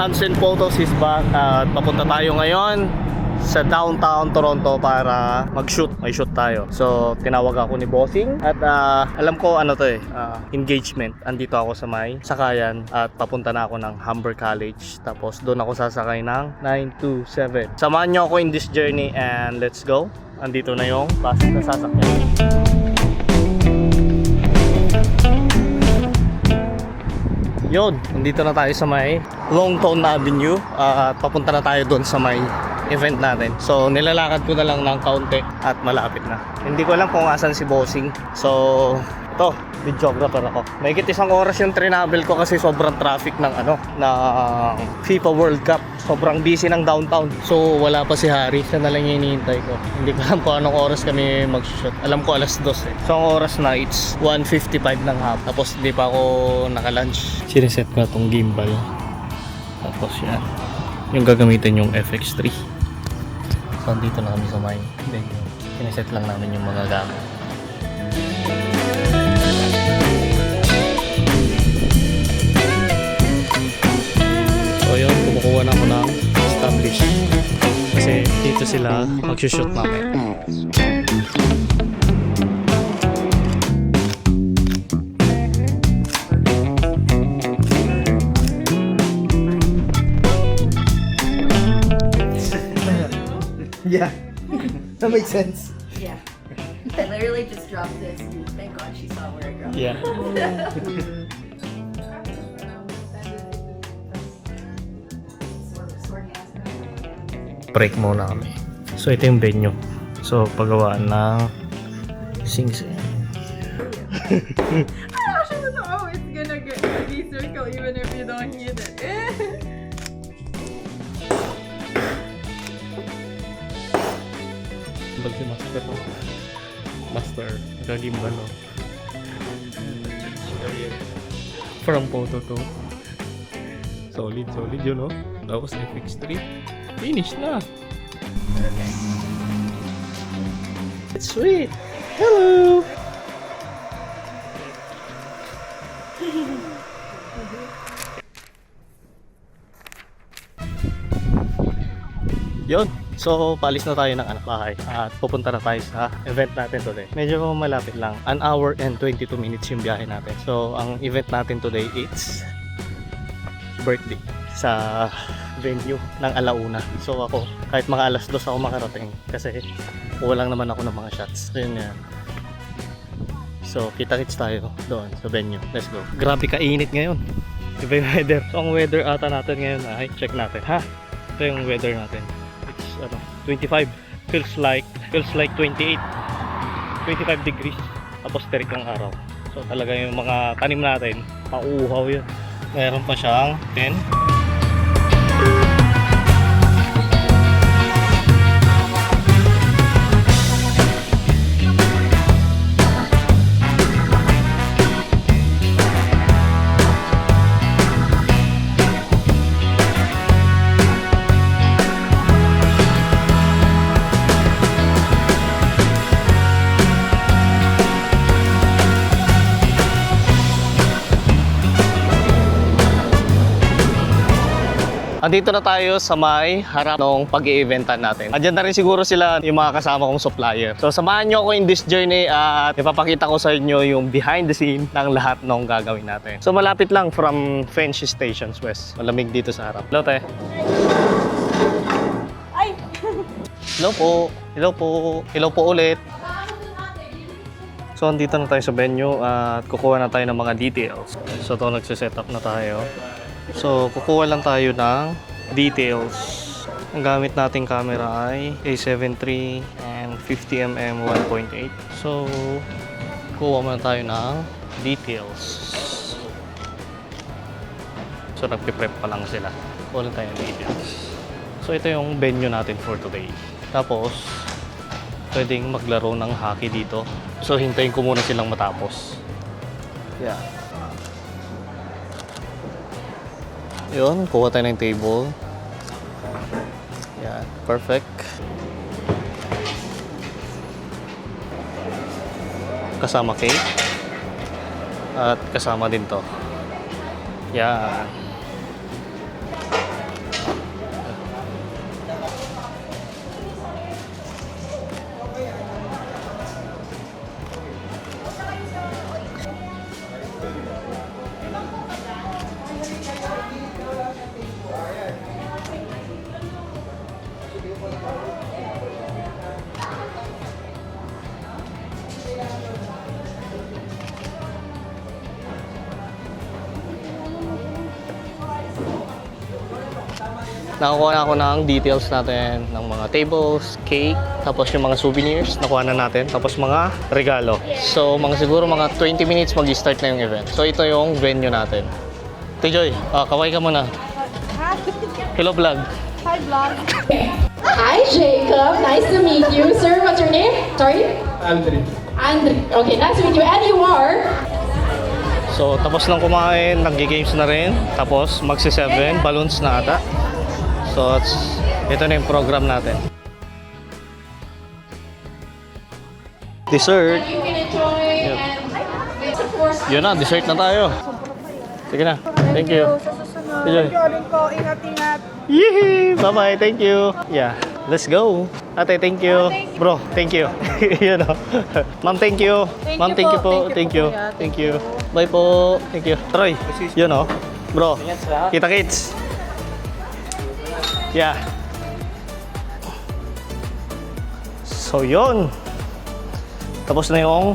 Hansen Photos is back at papunta tayo ngayon sa downtown Toronto para mag-shoot. May shoot tayo. So, tinawag ako ni Bossing at alam ko ano to engagement. Andito ako sa may sakayan at papunta na ako ng Humber College. Tapos doon ako sasakay ng 927. Samahan nyo ako in this journey and let's go. Andito na yung bus na sasakyan. Yun, nandito na tayo sa may Longton Avenue at papunta na tayo doon sa may event natin. So nilalakad ko na lang ng kaunti at malapit na. Hindi ko alam kung asan si Bossing. So ito, videographer ako. Mahigit isang oras yung travel ko kasi sobrang traffic ng FIFA World Cup. Sobrang busy ng downtown. So wala pa si Harry. Siya na lang yung hinihintay ko. Hindi ko alam kung anong oras kami mag-shoot. Alam ko alas 2 eh. So ang oras na it's 1:55 ng hapon. Tapos hindi pa ako naka-lunch. Sineset ko na tong gimbal. Tapos yan. Yung gagamitin yung FX3. So dito na kami sa may venue. Sineset lang namin yung mga gamit. So yun, kumukuha na ako ng establish. Kasi dito sila mag-shoot namin. Yeah, that makes sense. Yeah. I literally just dropped this. Thank God she saw where it dropped. Yeah. Break muna kami. So ito yung venue. So paggawaan ng sing-sing. I actually don't know it's gonna be circle even if you don't hit it. Bag si Master. Master, nakagimbal no? From photo to solid yun no? Tapos FX3 finish na. It's sweet. Hello. Yun. So, paalis na tayo ng anak bahay at pupunta na tayo sa event natin today. Medyo malapit lang. 1 hour and 22 minutes yung biyahe natin. So, ang event natin today is birthday sa venue ng Alauna. So, ako, kahit mga alas 2 ako makarating kasi kulang naman ako ng mga shots. So, yun yan. So, kita-kits tayo doon sa venue. Let's go. Grabe kainit ngayon. Iba yung weather. So, ang weather ata natin ngayon ay check natin. Ha? Ito yung weather natin. 25 feels like 28 25 degrees tapos terik ng araw. So talaga yung mga tanim natin pauuhaw yun. Meron pa siyang 10. Andito na tayo sa may harap ng pag-i-eventan natin. Andyan na rin siguro sila yung mga kasama kong supplier. So samahan nyo ako in this journey at ipapakita ko sa inyo yung behind the scene ng lahat ng gagawin natin. So malapit lang from French Stations West. Malamig dito sa harap. Hello, te. Ay! Hello po. Hello po. Hello po ulit. So andito na tayo sa venue at kukuha na tayo ng mga details. So ito nagsiset up na tayo. So, kukuha lang tayo ng details. Ang gamit nating camera ay A7 III and 50mm 1.8. So, kuha muna tayo ng details. So, nagpiprep pa lang sila. Kuha lang tayo ng details. So, ito yung venue natin for today. Tapos, pwedeng maglaro ng hockey dito. So, hintayin ko muna silang matapos. Yeah. Yun, kuha tayo ng table. Yan, perfect. Kasama cake. At kasama din to. Yan. Nakakuha na ako ng details natin ng mga tables, cake, tapos yung mga souvenirs, nakuha na natin, tapos mga regalo. So, siguro mga 20 minutes mag-start na yung event. So, ito yung venue natin. Joy, kaway ka muna. Hello, vlog. Hi, vlog. Hi, Jacob. Nice to meet you. Sir, what's your name? Sorry? Andre. Andre. Okay, nice to meet you. And you are? So, tapos nang kumain, nag-games na rin. Tapos, magsi-7, balloons na ata. So, ito na yung program natin. Dessert. You can enjoy and of course. Yun na, dessert na tayo. Sige na. Thank you. Sa susunod. Enjoy. Thank you rin po. Ingat-ingat. Yee! Bye-bye. Thank you. Yeah. Let's go. Ate, thank you. Bro, thank you. You know. Ma'am, thank you. Thank Ma'am, you thank you po. po. Thank Thank you you. po, kuya. Thank you. Bye po. Thank you. Troy, you know. Bro, kita kits. Yeah. So, yun. Tapos na yung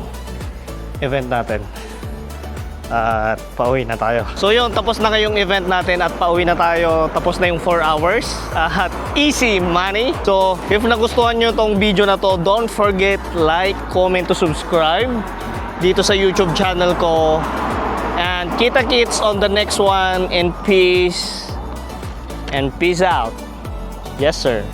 event natin. At pauwi na tayo. So yun, tapos na kayong event natin at pauwi na tayo. Tapos na yung 4 hours. At easy money. So, if nagustuhan nyo tong video na to, don't forget like, comment to subscribe dito sa YouTube channel ko. And kita-kits on the next one. And peace. And peace out. Yes, sir.